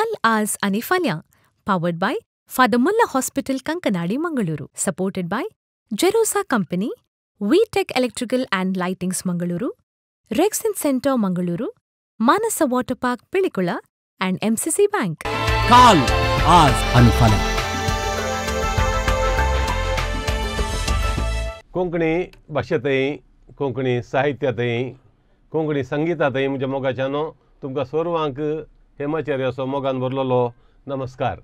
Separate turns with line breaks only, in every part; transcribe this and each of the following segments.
काल आज आनी फाल्यां powered by Father Muller Hospital Kankanady Mangaluru supported by जेरोसा कंपनी वीटेक electrical and lightings Mangaluru rexine centre Mangaluru Manas water park Pilikula and MCC bank
काल आज आनी फाल्यां
कोंकणी भाशेंतय कोंकणी साहित्यातय कोंकणी संगीतातय म्हज्या मोगाच्यानो तुमकां सर्वांक हेमाचार्य असो मोगान भरलेलो नमस्कार.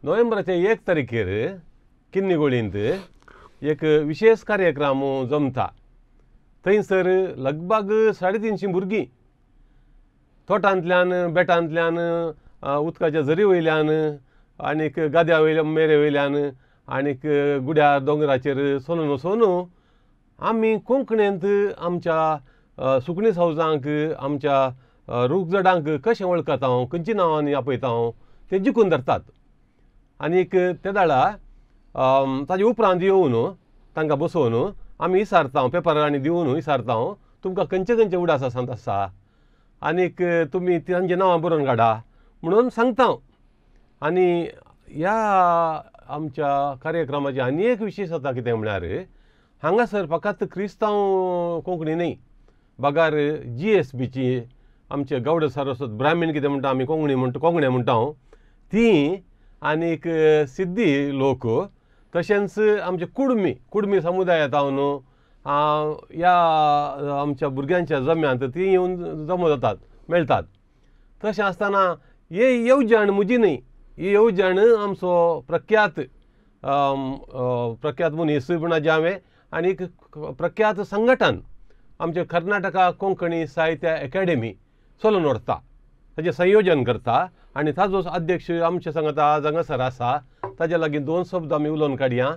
नोव्हेंबराच्या 1 तारखेर किन्नीगोळींत एक विशेष कार्यक्रम जमता. थंयसर लगभग 350 भुरगीं तोटांतल्यान बेटांतल्यान उदकाच्या झरी वयल्यान आनीक गाद्या वयल्या मेरे वयल्यान आनीक गुड्या दोंगराचेर सोलून वचून आमी कोंकणींत आमच्या सुकणी सावजांक आमच्या रूखजडांक कशें वळखता हांव खंयची नांवांनी आपयता हांव तें जिखून धरतात. आनीक ते दाडा ताजे उपरांत येवन तांकां बसोवन आमी विचारता पेपरांनी दिवन विचारता तुमकां खंयचे खंयचे उडासांत आसा आनीक तुमी तांची नांवां बरोवन काडा म्हणून सांगता. आनी ह्या आमच्या कार्यक्रमाची आनी एक विशेशता कितें म्हळ्यार हांगासर फकत क्रिस्तांव कोंकणी न्ही बागार GSBची आमचे गौड सारस्वत ब्राह्मीण कितें म्हणटा आमी कोंकणी म्हणटा ती आनीक सिद्धी लोक तशेंच आमचे कुडमी समुदाय येता ह्या आमच्या भुरग्यांच्या जम्यांत ती येवन जमो जातात मेळटात. तशें आसतना हे येवजण म्हजी न्ही ही येवजण आमचो प्रख्यात मनीस बुणाजी हांवें आनीक प्रख्यात संघटन आमचे कर्नाटका कोंकणी साहित्य अकॅडमी चलोवन व्हरता ताचें संयोजन करता आनी ताजो अध्यक्ष आमचे सांगता आज हांगासर आसा. ताजे लागीं 2 शब्द आमी उलोवन काडया.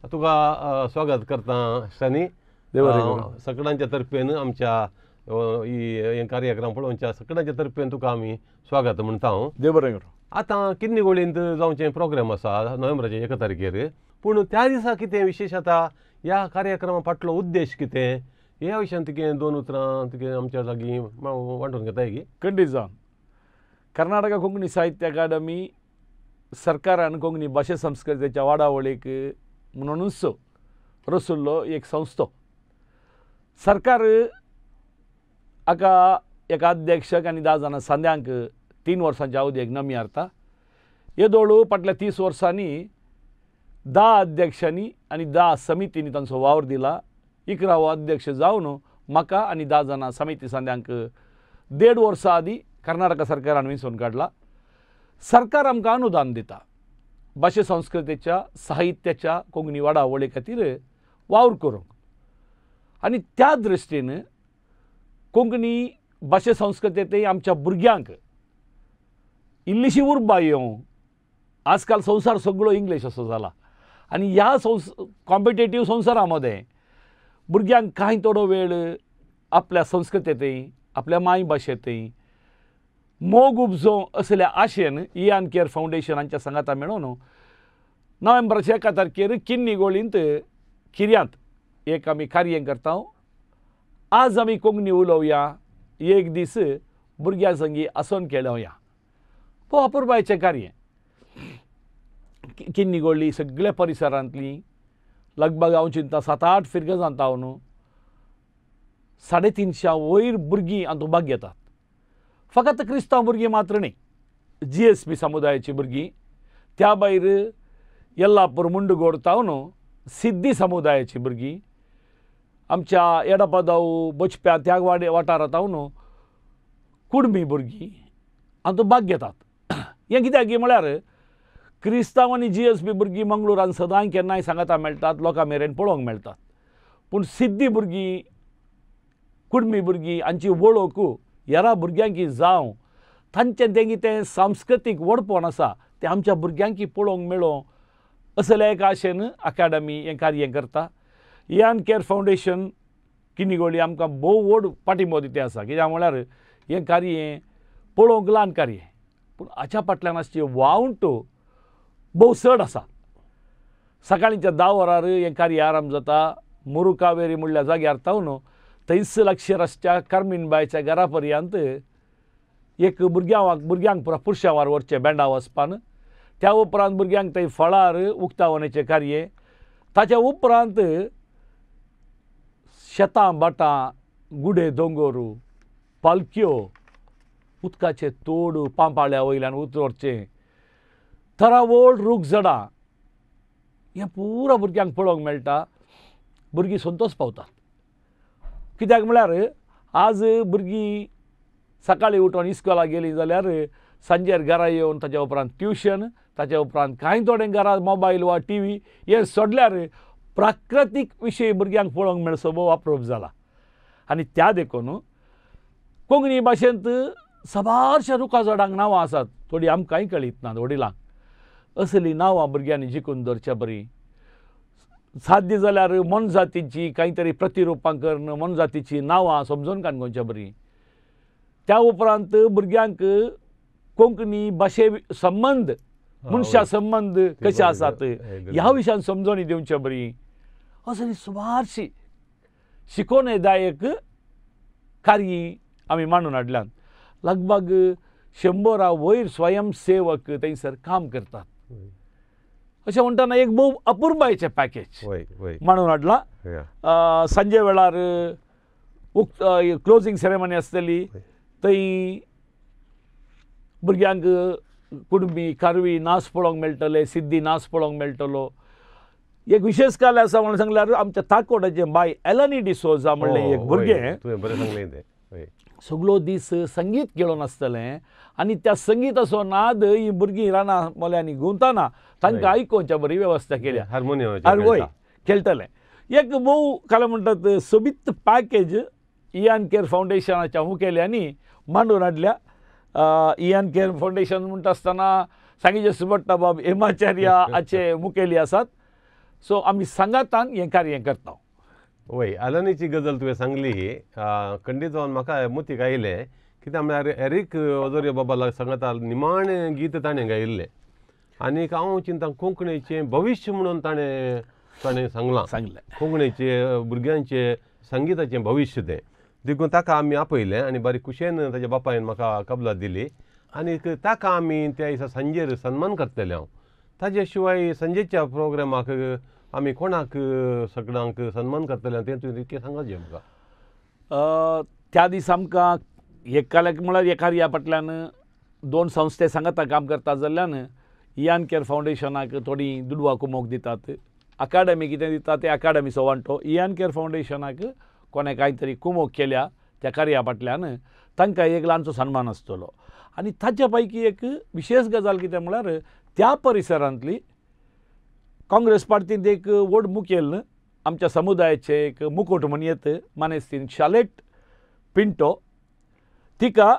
तुका स्वागत करता शनी. सगळ्यांच्या तर्फेन आमच्या ही कार्यक्रम पळोवच्या सगळ्यांच्या तर्फेन तुका आमी स्वागत म्हणटा.
देव बरें करूं.
आतां किन्नीगोळींत जावचें प्रोग्राम आसा नोव्हेंबराच्या 1 तारखेर पूण त्या दिसा कितें विशेश जाता ह्या कार्यक्रमा फाटलो उद्देश कितें ह्या विशयान तुगे 2 उतरां तुगे आमच्या लागीं वांटून घेता की
खंडीत जावन कर्नाटका कोंकणी साहित्य अकादमी सरकारान कोंकणी भाशे संस्कृतीच्या वाडावळीक म्हणूनच रचयल्लो एक संस्था. सरकार हाका एका अध्यक्षक आनी 10 जाणां सांद्यांक 3 वर्सांच्या अवधयेक नमी हारता. हे दोळू फाटल्या 30 वर्सांनी 10 अध्यक्षांनी आनी 10 समितींनी तांचो वावर दिला. 11वो अध्यक्ष जावन म्हाका आनी 10 जाणां समिती सांद्यांक 1.5 वर्सां आदीं कर्नाटका सरकारान वेंचून काडला. सरकार आमकां अनुदान दिता भाशे संस्कृतीच्या साहित्याच्या कोंकणी वाडावळी खातीर वावर करूंक. आनी त्या दृश्टीन कोंकणी भाशे संस्कृतींतय आमच्या भुरग्यांक इल्लीशी उर्बा येवं. आजकाल संवसार सगळो इंग्लीश असो जाला आनी ह्या कॉम्पिटेटीव संवसारा मदें भुरग्यांक कांय थोडो वेळ आपल्या संस्कृतेंतय आपल्या मायभाशेंतय मोग उपजो असल्या आशेन इयान केअर फावंडेशनाच्या सांगाता मेळून नोव्हेंबराच्या 1 तारखेर किन्नीगोळींत खिर्यांत एक आमी कार्य करता. आज आमी कोंकणी उलोवया एक दीस भुरग्यां संगी आसोन खेळोवया हो अपुर्बायेचें कार्य. किन्नीगोळी सगळ्या परिसरांतलीं लगभग हांव चिंता 7-8 फिरगेजांत जावन 350 वयर भुरगीं हातूंत भाग घेतात. फकत क्रिस्तांव भुरगीं मात्र न्ही GSB समुदायाची भुरगीं त्या भायर येल्लापूर मुंडगोड तावन सिद्धी समुदायाची भुरगीं आमच्या एडपदाव बचप्या त्या वाठारांत तावन कुडमी भुरगीं हातूंत भाग घेतात. हें कित्याक म्हळ्यार क्रिस्तांव आनी GSB भुरगीं मंगळुरांत सदांय केन्नाय सांगाता मेळटात लोकां मेरेन पळोवंक मेळटात. पूण सिद्धी भुरगीं कुडमी भुरगीं हांची वळख ह्या भुरग्यांकी जावं तांचें तें कितें सांस्कृतीक वडपण आसा तें आमच्या भुरग्यांकी पळोवंक मेळो असल्या एका आशेन अकादमी हें कार्य करता. इयान केअर फावंडेशन किन्नीगोळी आमकां भोव व्हड पाठिंबो दिता आसा. कित्याक म्हळ्यार हें कार्य पळोवंक ल्हान कार्य पूण हाच्या फाटल्यान आसची वावंट भोव चड आसा. सकाळींच्या 10 वरार हें कार्य आरंभ जाता. मुरुकावेरी म्हणल्या जाग्यार तावन 30 लक्ष रस्त्या कार्मिनबायच्या घरा पर्यंत एक भुरग्यांक पुरा पुरश्यावार वरचे बँडा वचपान, त्या उपरांत भुरग्यांक थंय फळार उक्तावणाचे कार्य, ताच्या उपरांत शेतां बाटां, गुडे दोंगोर, पालक्यो, उदकाचे तोड पांपाळ्या वयल्यान उतरचे, तरावळ रूख झाडां, हें पुरो भुरग्यांक पळोवंक मेळटा. भुरगीं संतोश पावतात. कित्याक म्हळ्यार आज भुरगीं सकाळीं उठून इस्कॉलाक गेलीं जाल्यार सांजेर घरा येवन ताच्या उपरांत ट्युशन, ताच्या उपरांत कांय थोडे घरा मोबायल वा टीव्ही हे सोडल्यार प्राकृतीक विशय भुरग्यांक पळोवंक मेळचो वापरप जाला. आनी त्या देखून कोंकणी भाशेंत साबारशा रुखा झाडांक नांवां आसात. थोडीं आमकांय कळीत नात वडिलांक. असलीं नांवां भुरग्यांनी जिखून दवरच्या बरीं. साध्य जाल्यार मनजातीची कांय तरी प्रतिरुपांकरण मनजातीची नांवां समजून काडूंच्या बरीं. त्या उपरांत भुरग्यांक कोंकणी भाशे संबंद, मनशा संबंद कशे आसात ह्या विशयान समजोनी दिवच्या बरीं. असलीं सुमारशीं शिकोवणेदायक कार्य आमी मांडून हाडल्यात. लगभग 100 वयर स्वयंसेवक थंयसर काम करतात. अशें म्हणटाना एक भोव अपुर्बायेचें पॅकेज मांडून हाडलां. सांजे वेळार क्लोजिंग सेरेमनी आसतली, थंय भुरग्यांक कुणबी कारवी नाच पळोवंक मेळटले, सिद्धी नाच पळोवंक मेळटलो. एक विशेष काल आसा म्हणून सांगल्यार आमच्या ताकोडाचे बाय एलनी डिसोजा म्हणलें एक भुरगें सगळो दीस संगीत खेळून आसतलें आनी त्या संगीताचो नाद ही भुरगीं रानां मोल्यांनी गुंवताना तांकां आयकोवच्या बरी वेवस्था केल्या. हार्मोनियम खेळटले. एक भोव काल म्हणटात सोबीत पॅकेज इयान केअर फावंडेशनाच्या मुखेल्यांनी मांडून हाडल्या. इयान केअर फावंडेशन म्हणटा आसतना सांगीचे सुबट्टा बाब हेमाचार्या हाचे मुखेली आसात. सो आमी सांगातान हें कार्य करता.
वय आलनीची गजाल तुवें सांगली खंडीत जावन म्हाका मुतीक आयलें. कित्याक म्हळ्यार एरीक ओजोऱ्यो बाबाला सांगता निमाणें गीत ताणें गायिल्लें आनीक हांव चिंतां कोंकणीचें भविश्य म्हणून ताणें सांगलें. कोंकणीचे भुरग्यांचे संगीताचें भविश्य तें देखून ताका आमी आपयलें आनी बारीक कुशेन ताच्या बापायन म्हाका कबलात दिली आनीक ताका आमी त्या दिसा सांजेर सन्मान करतले. हांव ताजे शिवाय संजेच्या प्रोग्रामाक आमी कोणाक सगळ्यांक सन्मान करतले तें तुवें तितकें सांगचें म्हाका.
त्या दीस आमकां एकाल्याक म्हळ्यार एका ह्या फाटल्यान 2 संस्थे सांगाता काम करता जाल्ल्यान इयान केअर फावंडेशनाक थोडी दुडवा कुमोक दितात. अकाडेमी कितें दिता ते अकाडेमीचो वांटो. इयान केअर फावंडेशनाक कोणें कांय तरी कुमोक केल्या त्या कार्या फाटल्यान तांकां एक ल्हानसो सन्मान आसतलो. आनी ताच्या पैकी एक विशेष गजाल कितें म्हळ्यार त्या परिसरांतली काँग्रेस पार्टींत एक व्हड मुखेल आमच्या समुदायाचे एक मुकुट म्हणयेत मानेस्तीन शालेट पिंटो, तिका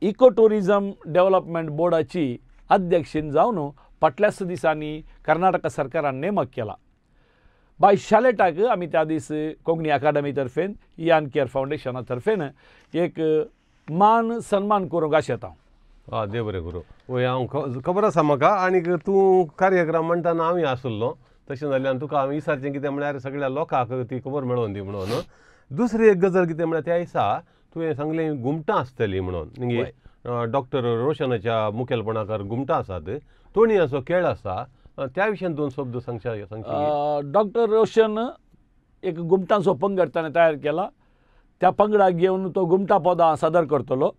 इको टुरिजम डेव्हलपमेंट बोर्डाची अध्यक्षीण जावन फाटल्याच दिसांनी कर्नाटक सरकारान नेमक केला. बाय शालेटाक आमी त्या दीस कोंकणी अकादमी तर्फेन इयान केअर फावंडेशना तर्फेन एक मान सन्मान करूंक आशेता.
देव बरें करूं. वय हांव खबर आसा म्हाका आनीक तूं कार्यक्रम म्हणटाना हांवूय आसलो. तशें जाल्यार तुका हांव विचारचें कितें म्हळ्यार सगळ्या लोकांक ती खबर मेळोवन दी म्हणून. दुसरी एक गजाल कितें म्हळ्यार त्या दिसा तुवें सांगलें घुमटां आसतलीं म्हणून. न्ही डॉक्टर रोशनाच्या मुखेलपणाखार घुमटां आसात. तोणयाचो खेळ आसा त्या विशयान 2 शब्द सांगचे.
डॉक्टर रोशन एक घुमटांचो पंगड ताणें तयार केला. त्या पंगडाक घेवन तो घुमटां पदां सादर करतलो.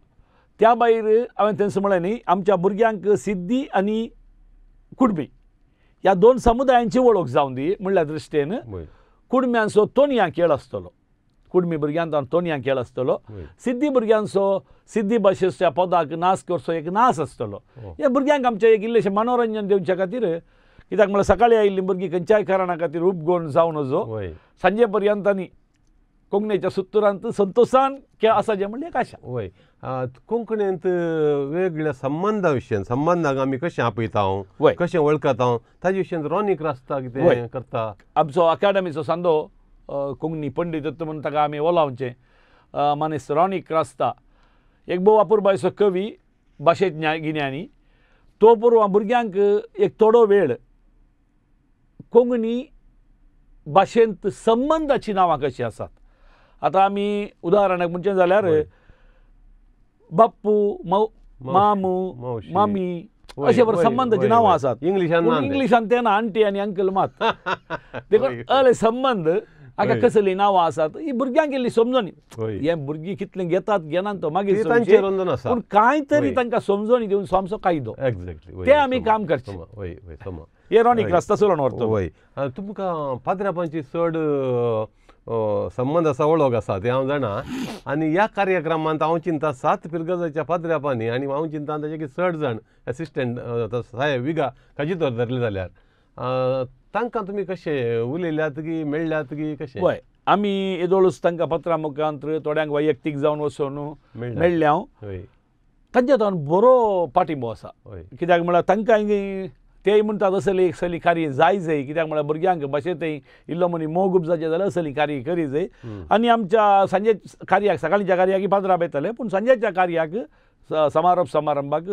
त्या भायर हांवें थंयसर म्हळें न्ही आमच्या भुरग्यांक सिद्धी आनी कुणबी ह्या 2 समुदायांची वळख जावन दी म्हणल्या दृश्टेन कुणब्यांचो तोणयां खेळ आसतलो. कुणबी भुरग्यांचो तोणयां खेळ आसतलो. सिद्धी भुरग्यांचो सिद्धी भाशेच्या पदाक नाच करचो एक नाच आसतलो. हे भुरग्यांक आमचें एक इल्लेशें मनोरंजन दिवचे खातीर कित्याक म्हळ्यार सकाळीं आयिल्लीं भुरगीं खंयच्याय कारणा खातीर उपगोण जावन नजो सांजे पर्यंतांनी कोंकणीच्या सुत्तुरांत संतोशान खेळ आसाचे म्हणल्यार एक आशा.
वय कोंकणींत वेगवेगळ्या संबंधा विशयान संबंधांक आमी कशें आपयता कशें वळखता ताजे विशयान रॉनिक रास्ता कितें करता.
आमचो अकादमीचो सांदो कोंकणी पंडित म्हणून ताका आमी ओलावचें मनीस रॉनिक रास्ता एक भोव अपुर्बायचो कवी भाशेंत गिन्यानी. तो पुरवां भुरग्यांक एक थोडो वेळ कोंकणी भाशेंत संबंधाची नांवां कशीं आसात. आतां आमी उदाहरणाक म्हणचें जाल्यार बाप्पू मामू
मावशी.
मामी
वय,
अशे बरे
वय,
संबंधाची
वय,
नांवां
वय.
आसात
इंग्लिशान ना ते.
इंग्लिशान ते ना आंटी आनी अंकल मात देखून अले संबंध हाका
वय.
कसली नांवां आसात ही भुरग्यांक इल्ली समजोनी
वय.
हे भुरगीं कितलें घेतात घेनात तो मागीर
ती
सोयशे.
तांचेर अवलंबून आसा.
पूण कांय तरी
वय.
तांकां समजोनी दिवन सोमचो कायदो
एक्झॅक्टली
ते आमी काम करचें
वय वय समा
इरॉनिक रस्ता चलोवन व्हरतलो
वय तुमकां पाद्र्यापांची चड संबंध आसा वळख आसा ते हांव जाणा आनी ह्या कार्यक्रमांत हांव चिंता 7 पिरगजाच्या पाद्र्यापांनी आनी हांव चिंता ताचे चड जाण एसिस्टंट सहाय्यक विगा काजी तर धरले जाल्यार तांकां तुमी कशें उलयल्यात की मेळ्ळ्यात की कशें
वय आमी येदोळूच तांकां पत्रां मुखांतर थोड्यांक वैयक्तीक जावन वचून मेळ्ळे हांव
वय
तांचे तावन बरो पाठिंबो आसा
वय
कित्याक म्हळ्यार तांकां ते म्हणटात असली असली कार्य जाय कित्याक म्हळ्यार भुरग्यांक भाशेंत इल्लो मनी मोगूप जाचे जाल्यार असली कार्य करी जाय आनी आमच्या सांजे कार्याक सकाळच्या कार्याक पाद्रां येतले पूण सांजेच्या कार्याक समारोप समारंभाक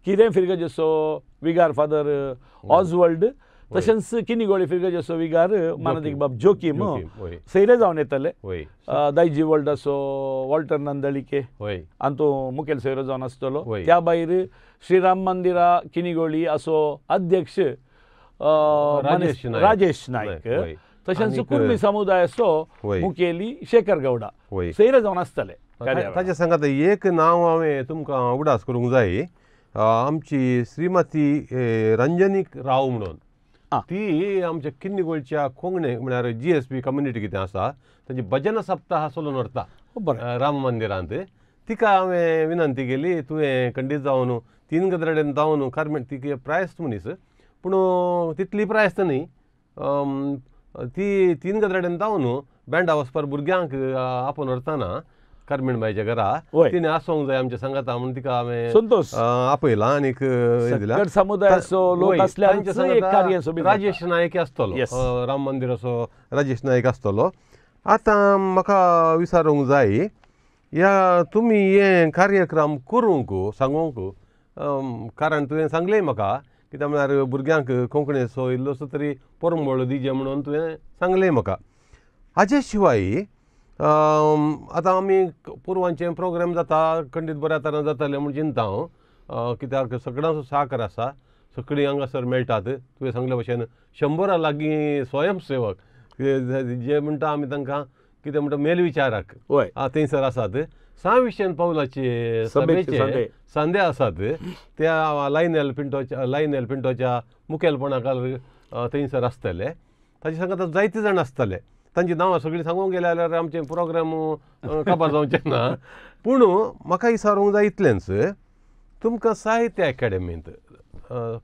कितें फिरगजेचो विगार फादर ऑजवर्ल्ड तशेंच किनिगोळी फिरगजेचो विगार मानदीक बाब जोकीम सैरे जावन येतले
वय
दायजी वर्ल्ड असो वॉल्टर नंदळीके
वय
आनी तो मुखेल सोयरो जावन आसतलो
वय.
त्या भायर श्रीराम मंदिरा किनिगोळी असो अध्यक्ष राजेश नायक
वय.
तशेंच
आनीक
कुर्मी समुदायाचो
वय.
मुखेली शेखर गौडा
वय
सैरे जावन आसतले
ताच्या सांगात एक नांव हांवें तुमकां उडास करूंक जाय आमची श्रीमती रंजनीक राव म्हणून ती आमच्या किन्नीगोळच्या कोंगणे म्हळ्यार GSP कम्युनिटी कितें आसा ताची भजन सप्ताह चलोवन व्हरता राम मंदिरांत तिका हांवें विनंती केली तुवें खंडीत जावन 3 गजराडेन जावन कार्मेंट ती प्रायस मनीस पूण तितली प्रायस न्ही ती 3 गजराडेन जावन बँडा वचपार भुरग्यांक आपोवन व्हरतना कार्मेंट बायच्या घरा तिणें आसोंक जाय आमच्या सांगाता म्हणून तिका हांवें
संतोष
आपयलां आनीक
समुदायाचो लोक आसल्यार
राजेश नायक आसतलो राम मंदिराचो राजेश नायक आसतलो आतां म्हाका विचारूंक जाय ह्या तुमी हे कार्यक्रम करूंक सांगूंक कारण तुवें सांगलें म्हाका कित्याक म्हळ्यार भुरग्यांक कोंकणीचो इल्लोसो तरी परंबळ दिजे म्हणून तुवें सांगलें म्हाका हाचे शिवाय आतां आमी पुरवांचे प्रोग्राम जाता खंडीत बऱ्या तरेन जातले म्हूण चिंता हांव कित्याक सगळ्यांचो साकर आसा सगळीं हांगासर मेळटात तुवें सांगले भशेन 100 लागीं स्वयंसेवक जे म्हणटा आमी तांकां कितें म्हणटा मेलविचारक थंयसर आसात 6 पावलाचे सभेचे संदे आसात त्या लायनेल पिंटोच्या मुखेलपणा खाला थंयसर आसतले ताचे सांगात जायते जाण आसतले तांची नांवां सगळीं सांगूंक गेले जाल्यार आमचें प्रोग्राम काबार जावचें ना पूण म्हाका विचारूंक जाय इतलेंच तुमकां साहित्य अकॅडमींत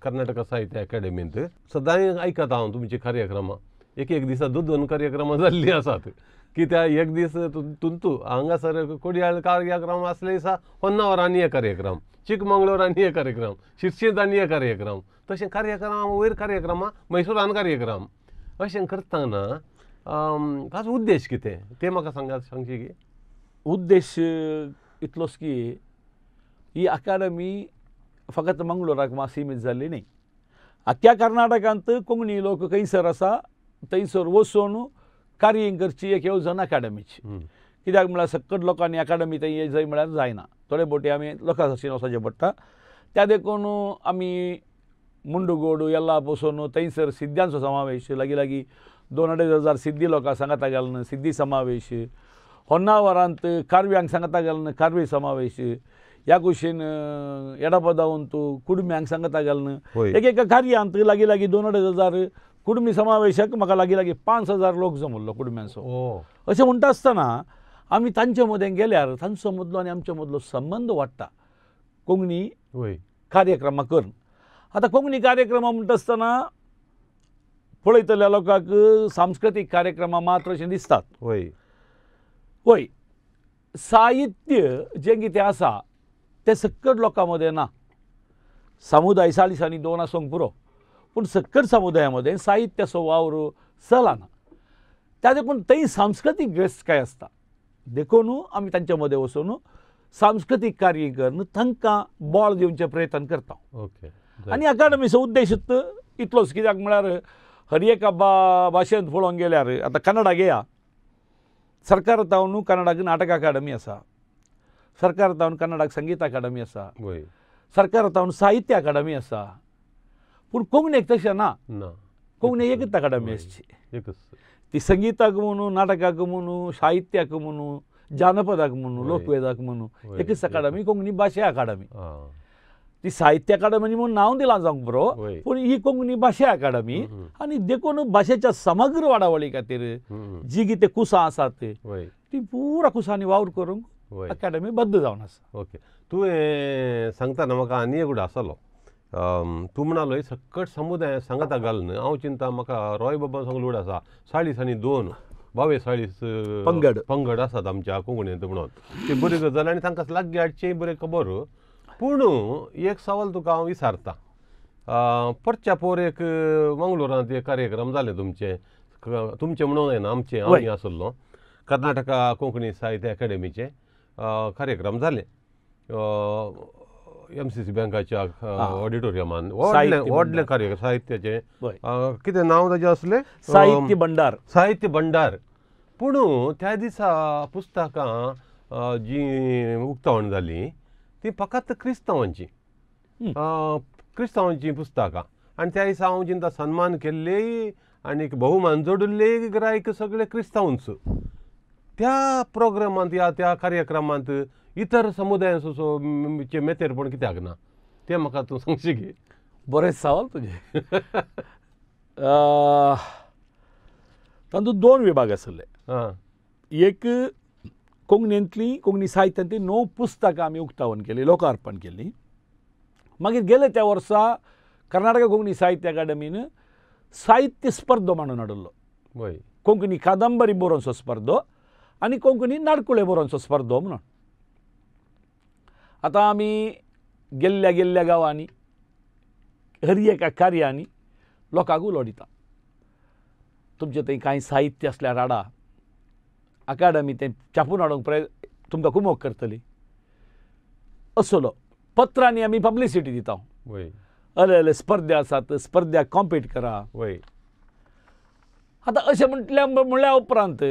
कर्नाटका साहित्य अकॅडमींत सदांच आयकता हांव तुमची कार्यक्रमां एक दिसा 2 कार्यक्रमां जाल्लीं आसात कित्याक एक दीस तुंतू हांगासर कोडयाळ कार्यक्रम आसले दिसा होन्नावर आनी एक कार्यक्रम चिकमंगळूर आनी एक कार्यक्रम शिर्शींत आनी एक कार्यक्रम तशें कार्यक्रम वयर कार्यक्रमां मैसूरान कार्यक्रम अशें करतना ताचो उद्देश कितें तें म्हाका सांगशी की
उद्देश इतलोच की ही अकादमी फकत मंगळूराक सीमीत जाल्ली न्ही आख्या कर्नाटकांत कोंकणी लोक खंयसर आसा थंयसर वचून कार्य करची एक येवजण अकादमीची कित्याक म्हळ्यार सकट लोकांनी अकादमी थंय जंय म्हळ्यार जायना थोडे बोटी आमी लोकां हरशीं वचचें पडटा त्या देखून आमी मुंडुगोड येल्ला पसून थंयसर सिद्ध्यांचो समावेश लागीं 2-2.5 सिद्धी लोकां सांगाता घालून सिद्धी समावेश होन्नावरांत कार्व्यांक सांगाता घालून कार्वी समावेश ह्या कुशीन एडापदावून तूं कुडम्यांक सांगाता घालून एक कार्यांत लागीं 2-2.5 कुडमी समावेशाक म्हाका लागीं 5,000 लोक जमल्लो कुडम्यांचो अशें म्हणटा आसतना आमी तांचे मदें गेल्यार तांचो मदलो आनी आमच्या मदलो संबंद वाडटा कोंकणी कार्यक्रमां करून आतां कोंकणी कार्यक्रमां म्हणटा आसतना पळयतल्या लोकांक सांस्कृतीक कार्यक्रमां मात्र अशें दिसतात वय साहित्य जें कितें आसा तें सकट लोकां मदें ना समुदाय 2 आसूंक पुरो पूण सकट समुदाया मदें साहित्याचो वावर चलना त्या देखून थंय सांस्कृतीक व्यवस्थाय आसता देखून आमी तांचे मदें वचून सांस्कृतीक कार्य करून तांकां बळ दिवचे प्रयत्न करता आनी अकादमीचो उद्देश इतलोच कित्याक म्हळ्यार हर एका भाशेंत पळोवंक गेल्यार आतां कन्नडा घेया सरकारांत कन्नडाक नाटक अकादमी आसा सरकारांतल्यान कन्नडाक संगीत अकादमी आसा,
वय
सरकारांतल्यान साहित्य अकादमी आसा, पूण कोंकणीक तशें ना.
ना
कोंकणी एकच अकादमी आसची.
एकच
ती संगीताक म्हणून, नाटकाक म्हणून, साहित्याक म्हणून, जानपदाक म्हणून, लोकवेदाक म्हणून एकच अकादमी, कोंकणी भाशा अकादमी. ती साहित्य अकादमी म्हणून नांव दिलां जावंक बरो, पूण ही कोंकणी भाशा अकादमी आनी देखून भाशेच्या समग्र वाडावळी खातीर जी कितें कुसां आसात ती पुरा कुसांनी वावर करूंक अकादमी बद्द जावन आसा.
ओके. तुवें सांगतना म्हाका आनी एक आसलो. तूं म्हणलो सकट समुदाय सांगाता घालन हांव चिंता म्हाका रॉय बाबा सांगलो आसा 40 आनी 2 42 पंगड आसात आमच्या कोंकणींत म्हणून. ती बरी गजाल आनी तांकां लागीं हाडचें बरें खबर. पूण एक सवाल तुका हांव विचारता. परच्या पोर एक मंगळुरांत एक कार्यक्रम जाले तुमचे म्हणून जायना आमचे आमी आसलो कर्नाटका कोंकणी साहित्य अकादमीचे कार्यक्रम जाले MCC बँकाच्या ऑडिटोरियमान. व्हडले कार्यक्रम साहित्याचे. कितें नांव ताचें आसलें? साहित्य भंडार. पूण त्या दिसा पुस्तकां जी उक्तावण जाली ती फकत क्रिस्तांवांची पुस्तकां. आनी त्या दिसा हांव चिंता सन्मान केल्ले आनी भोवमान जोडिल्ले गिरायक सगळे क्रिस्तांवच. त्या प्रोग्रामांत या त्या कार्यक्रमांत इतर समुदायांचे मेतेरपण कित्याक ना तें म्हाका तूं सांगशी की.
बरें सवाल तुजे. तातूंत 2 विभाग आसले. एक कोंकणींतली कोंकणी साहित्यांतली 9 पुस्तकां आमी उक्तावण केली, लोकार्पण केली. मागीर गेले त्या वर्सा कर्नाटका कोंकणी साहित्य अकादमीन साहित्य स्पर्धो म्हणून हाडलो. कोंकणी कादंबरी बरोवचो स्पर्धो आनी कोंकणी नाटकुळे बरोवचो स्पर्धो म्हणून. आतां आमी गेल्ल्या गांवांनी हर एका कार्यांनी लोकांक उलो दिता. तुमचे थंय कांय साहित्य आसल्यार हाडा, अकादमी तें छापून हाडूंक तुमकां कुमोग करतली. असलो पत्रांनी आमी पब्लिसिटी दिता. असले स्पर्धा आसात, स्पर्धाक कॉम्पीट करा. आतां अशें म्हणल्या उपरांत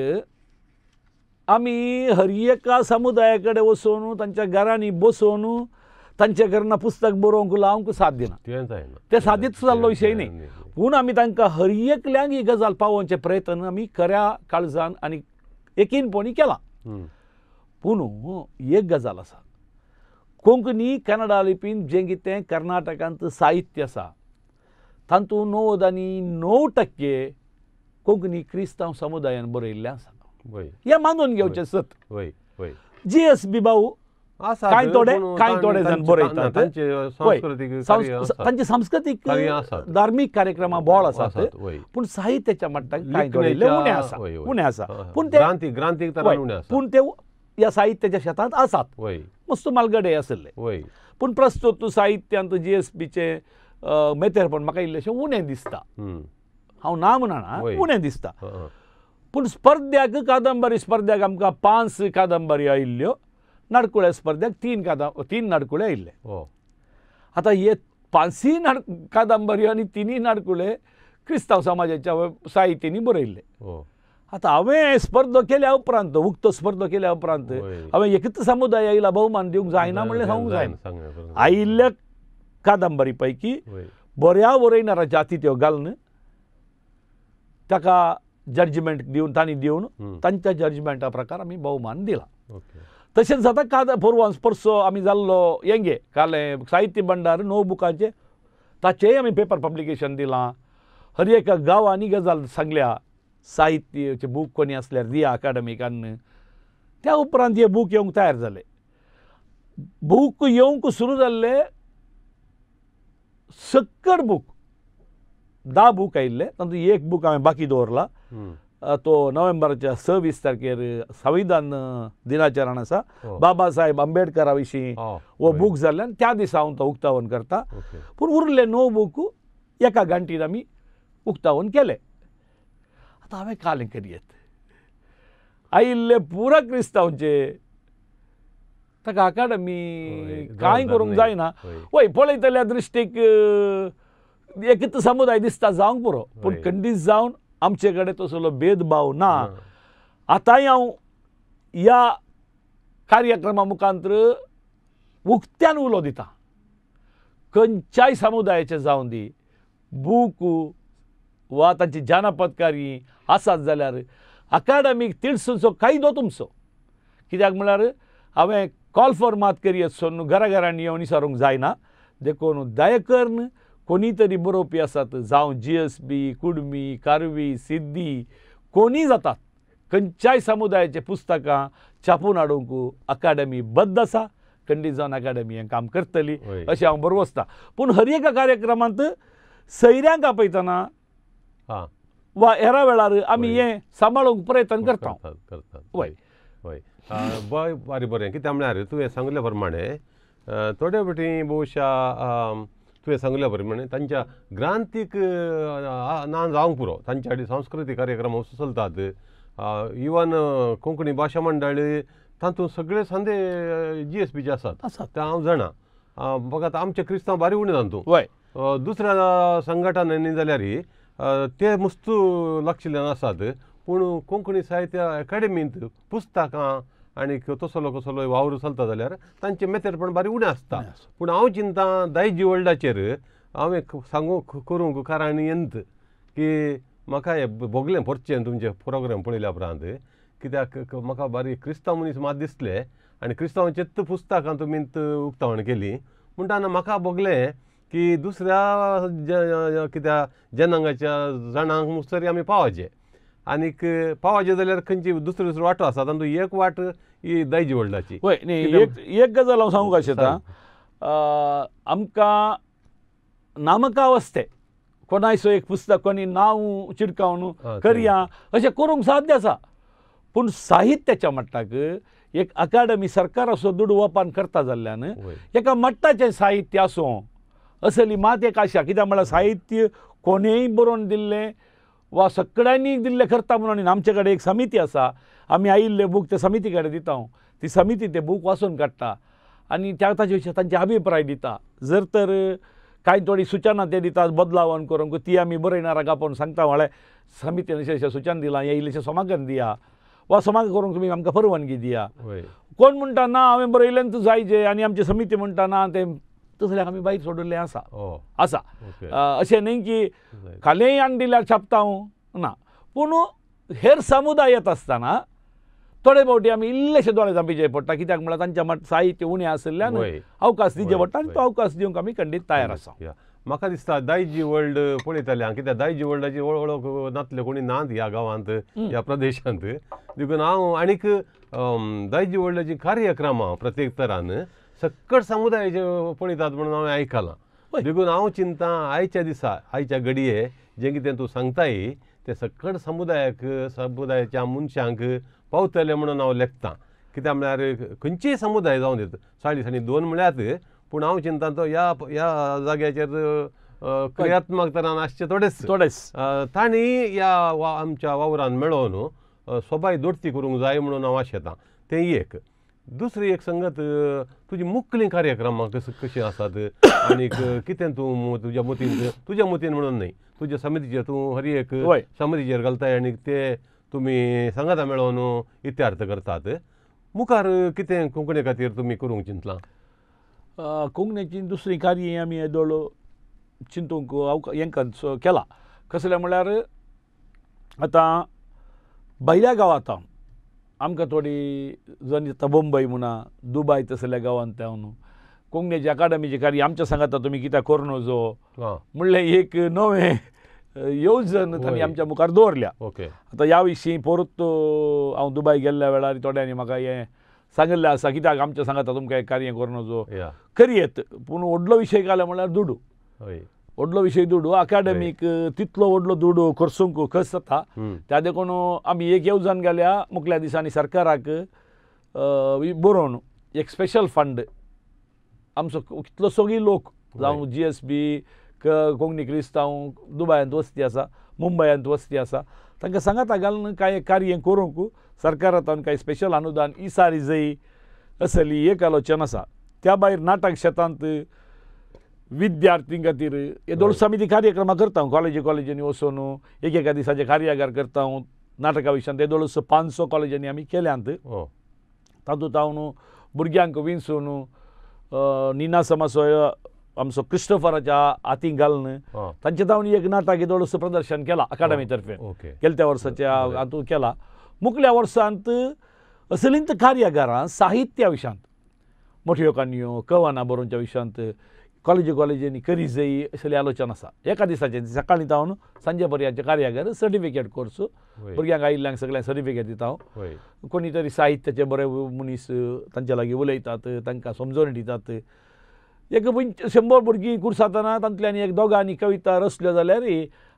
आमी हर एका समुदाया कडेन वचून तांच्या घरांनी बसून तांच्या घरांना पुस्तक बरोवंक लावंक साथ दिना. ते सादीत जाल्लो विशय न्ही. पूण आमी तांकां हर एकल्यांक ही गजाल पावोवचे प्रयत्न आमी खऱ्या काळजान आनी एकीनपणी केला. पूण एक गजाल आसा, कोंकणी कन्नडा लिपीन जें कितें कर्नाटकांत साहित्य आसा तातूंत 99% कोंकणी क्रिस्तांव समुदायान बरयल्लें आसा. हें मानून घेवचें सत. GSB भाऊ कांय थोडे जाण बरयतात. तांचे सांस्कृतीक धार्मीक कार्यक्रमां बोळ आसात, पूण साहित्याच्या मट्टाक कांय थोडे उणे आसा. पूण ते ह्या साहित्याच्या शेतांत आसात. मस्त मालगडे आसले. पूण प्रस्तुत साहित्यांत GSBचे मेतेरपण म्हाका इल्लेशें उणें दिसता. हांव ना म्हणना, उणें दिसता. पूण स्पर्ध्याक कादंबरी स्पर्ध्याक आमकां 5 कादंबरी आयिल्ल्यो, नाटकुळ्या स्पर्ध्याक 3 नाटकुळे आयिल्ले. आतां हे 5 कादंबरी आनी 3 नाटकुळे क्रिस्तांव समाजाच्या साहित्यांनी बरयल्ले. आतां हांवें स्पर्धो केल्या उपरांत, उक्तो स्पर्धो केल्या उपरांत हांवें एकच समुदायाला भोवमान दिवंक जायना म्हणलें सांगूंक जायना. आयिल्ल्या कादंबरी पैकी बऱ्या बरयणारा जाती त्यो घालन ताका जजमेंट दिवन तांच्या जजमेंटा प्रकार आमी भोवमान दिला. तशेंच जाता परसो आमी जाल्लो येंगे काले साहित्य भंडार 9 बुकांचे ताचेय आमी पेपर पब्लिकेशन दिलां. हर एका गांवांनी गजाल सांगल्या साहित्याचे बूक कोणी असल्यार दिया अकादमीकान. त्या उपरांत हे बूक येवंक तयार जाले. बूक येवंक सुरू जाल्ले सक्कड बूक 10 बूक आयिल्ले. तातूंत एक बूक हांवें बाकी दवरला. तो नोव्हेंबराच्या 26 तारखेर संविधान दिनाचरण आसा, बाबा साहेब आंबेडकरा विशीं हो बूक जाल्ल्यान त्या दिसा हांव तो उक्तावण करता. पूण उरले 9 बूक एका घंटीन आमी उक्तावण केले. आतां हांवें कालें करियत आयिल्ले पुरा क्रिस्तांवचे ताका अकादमी कांय करूंक जायना. वय पळयतल्या दृश्टीक एकच समुदाय दिसता जावंक पुरो, पूण खंडीत जावन आमचे कडेन तसलो भेदभाव ना. आतांय हांव ह्या कार्यक्रमा मुखांतर उक्त्यान उलो दिता खंयच्याय समुदायाचे जावन दी बूक वा तांची जानपदकारी आसात जाल्यार अकाडमीक तिडसूचो कायदो तुमचो कित्याक म्हळ्यार हांवें कॉल फॉर मात करी सोडून घरा घरांनी येवन विचारूंक जायना देखून दयकर्न कोणी तरी बरोवपी आसात जावं GSB कुडमी कारवी सिद्धी कोणी जातात खंयच्याय समुदायाचे पुस्तकां छापून हाडूंक अकाडमी बद्द आसा खंडीत जावन अकाडमी हें काम करतली अशें हांव बरो वचता पूण हर एका कार्यक्रमांत सयऱ्यांक आपयतना वा हेरा वेळार आमी हें सांबाळूंक प्रयत्न करता
वय वय बरें बरें कित्याक म्हळ्यार तुवें सांगले प्रमाणे थोडे फावटी भोवशा तुवें सांगले प्रमाणे तांच्या ग्रांथीक ना जावंक पुरो तांचे कडेन सांस्कृतीक कार्यक्रम चलतात इवन कोंकणी भाशा मंडळ तातूंत सगळे संदे GSBचे आसात ते हांव जाणा फकत आमचे क्रिस्तांव बारी उणे तातूंत दुसऱ्या संघटनांनी जाल्यार ते मस्तू लक्षिल्ले नासात पूण कोंकणी साहित्य अकाडेमींत पुस्तकां आनी तसलो कसलो वावर चलता जाल्यार तांचे मेतेरपण बारी उणें आसता पूण हांव चिंता दायजी वर्ल्डाचेर हांवें सांगूंक करूंक कारण येंत की म्हाका हें भोगलें परचें तुमचे प्रोग्राम पळयल्या उपरांत कित्याक म्हाका बारी क्रिस्तांव मनीस मात दिसले आनी क्रिस्तांवांचेच पुस्तकां तुमी उक्तावण केली म्हणटाना म्हाका भोगलें की दुसऱ्या कित्या जनांगाच्या जाणांक मुसरी आमी पावचे आनीक पावचे जाल्यार खंयची दुसरो दुसरो वाटो आसा तातूंत एक वाट ही दायजी वर्ल्डाची
वय एक गजाल हांव सांगूंक शकता आमकां नामकावस्थे कोणायचो एक पुस्तक कोणी नांव चिडकावन करया अशें करूंक साध्य आसा पूण साहित्याच्या मट्टाक एक अकाडमी सरकाराचो दुडू ओपन करता जाल्ल्यान एका मट्टाचें साहित्य आसूं असली मात एक आशा कित्याक म्हळ्यार साहित्य कोणेय बरोवन दिल्लें वा सगळ्यांनी दिल्लें करता म्हणून आमचे कडेन एक समिती आसा आमी आयिल्ले बूक ते समिती कडेन दिता ती समिती ते बूक वाचून काडटा आनी त्या ताचे विशीं तांचे अभिप्राय दिता जर तर कांय थोडी सुचना ते दितात बदलावण करूंक ती आमी बरयणारा गापोवन सांगता म्हळ्यार समितीन अशें सूचना दिलां हें इल्लेशें समागम दिया वा समागम करूंक तुमी आमकां परवानगी दिया कोण म्हणटा ना हांवें बरयलें तूं जायचें आनी आमची समिती म्हणटा ना तें तसल्याक आमी भायर सोडिल्लें आसा अशें न्हय की खालेंय आनी दिल्यार छापता ना पूण हेर समुदाय येता आसतना थोडे फावटी आमी इल्लेशे दोळे धांपिचे पडटा कित्याक म्हळ्यार तांच्या मट साहित्य उणें आशिल्ल्यान अवकाश दिवचे पडटा आनी तो अवकाश दिवंक आमी खंडीत तयार आसा
म्हाका दिसता दायजी वर्ल्ड पळयतल्यां कित्याक दायजी वर्ल्डाची वळख नातले कोणी नात ह्या गांवांत ह्या प्रदेशांत देखून हांव आनीक दायजी वर्ल्डाची कार्यक्रमां प्रत्येक तरान सक्कट समुदायाचे पळयतात म्हणून हांवें आयकलां देखून हांव चिंता आयच्या दिसा आयच्या घडये जें कितें तूं सांगताय तें सक्कट समुदायाच्या मनशांक पावतले म्हणून हांव लेखतां कित्याक म्हळ्यार खंयचेय समुदाय जावं देत साडी दोन म्हळ्यात पूण हांव चिंता तो ह्या जाग्याचेर क्रियात्मक तरान आसचे थोडेच तांणी ह्या आमच्या वावरान मेळोवन सोबाय दोडती करूंक जाय म्हणून हांव आशेतां तें एक दुसरी एक संगत तुजी मुखेली कार्यक्रमां कशी आसात आनीक कितें तूं तुज्या मतीन म्हणून न्हय तुज्या समितीचेर तूं हर एक समितीचेर घालताय आनीक ते तुमी सांगाता मेळोवन इत्यार्थ करतात मुखार कितें कोंकणी खातीर तुमी करूंक चिंतलां
कोंकणीची दुसरी कार्य आमी येदोळ चिंतूंक हेंकां केला कसले म्हळ्यार आतां भायल्या गांवांत आमकां थोडी जण येता मुंबय म्हणा दुबय तसल्या गांवांत येवन कोंकणीची अकाडमीची कार्य आमच्या सांगाता तुमी कित्याक करनोजो म्हणलें एक नवें येवजण तांणी आमच्या मुखार दवरल्या आतां ह्या विशीं परत हांव दुबय गेल्ल्या वेळार थोड्यांनी म्हाका हें सांगिल्लें आसा कित्याक आमच्या सांगाता तुमकां एक कार्य करनोजो करयेत पूण व्हडलो विशय घालो म्हळ्यार दुडू व्हडलो विशय दुडू अकाडमीक तितलो व्हडलो दुडू करसूंक कस जाता त्या देखून आमी एक येवजण गेल्या मुखल्या दिसांनी सरकाराक बरोवन एक स्पेशल फंड आमचो कितलो सगळी लोक जावं GSB कोंकणी क्रिस्तांव दुबयांत वस्ती आसा मुंबयांत वस्ती आसा तांकां सांगाता घालून कांय कार्य करूंक सरकारांतल्यान कांय स्पेशल अनुदान इसा रिजई असली एक आलोचन आसा त्या भायर नाटक शेतांत विद्यार्थीं खातीर येदोळ समिती कार्यक्रमां करता कॉलेजींनी वचून एका दिसाचे कार्यागार करता नाटका विशयान येदोळ 500 कॉलेजांनी आमी केल्यांत तातूंत हांव न्हू भुरग्यांक विंसून निना समासोय आमचो क्रिस्टोफराच्या हातीक घालून तांचे हांव एक नाटक येदोळसो प्रदर्शन केलां अकादमी तर्फे गेल्या वर्साच्या हातूंत केलां. मुखल्या वर्सांत असलींत कार्यागारां साहित्या विशयांत मोठ्यो काणयो कवनां बरोवच्या विशयांत कॉलेजींनी करी जायी असली आलोचना आसा. एका दिसाचें सकाळीं जावन सांजे पर्यंतचे कार्यागार सर्टिफिकेट कोर्स भुरग्यांक आयिल्ल्यांक सगळ्यांक सर्टिफिकेट दिता हांव. कोणी तरी साहित्याचे बरे मनीस तांचे लागीं उलयतात तांकां समजोवन दितात. एक 100 भुरगीं कुर्सातना तांतल्यानी एक दोगांनी कविता रचल्यो जाल्यार